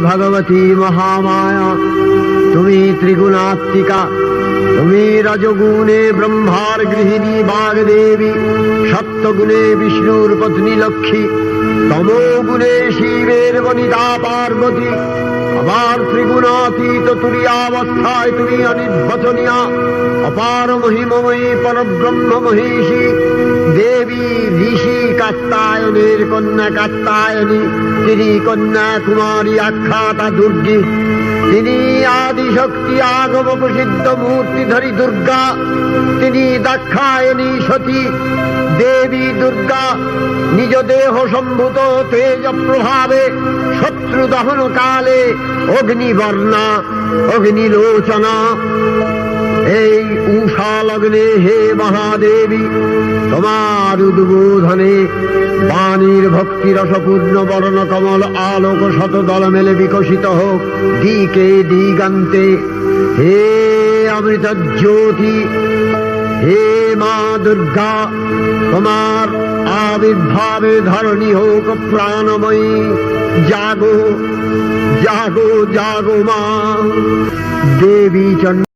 ভগবতী মহামায়া, তুমি ত্রিগুণাত্মিকা। তুমি রজগুণে ব্রহ্মার গৃহিণী বাগদেবী, সত্যগুণে বিষ্ণুর পত্নী লক্ষ্মী, তমোগুণে শিবের বনিতা পার্বতী, আবার ত্রিগুণাতীত তুরীয়াবস্থায় তুমি অনির্বচনীয়া, অপার মহিমময়ী পরব্রহ্ম মহিষী দেবী, ঋষি কাত্যায়নের কন্যা কাত্যায়নী, তিনি কন্যা কুমারী আখ্যাতা দুর্গী, তিনি আদিশক্তি আগম প্রসিদ্ধ মূর্তিধরী দুর্গা, তিনি দাক্ষায়ণী সতী দেবী দুর্গা, নিজ দেহ সম্ভূত তেজ প্রভাবে শত্রু দহন কালে অগ্নিবর্ণা অগ্নিলোচনা। এই উষা লগ্নে হে মহাদেবী, তোমার উদ্বোধনে বাণীর ভক্তি রসপূর্ণ বর্ণ কমল আলোক শত দল মেলে বিকশিত হোক দিকে দিগান্তে। হে অমৃত জ্যোতি, হে মা দুর্গা, তোমার আবির্ভাবে ধরণী হোক প্রাণময়ী। জাগো জাগো জাগো মা দেবী চন্ড।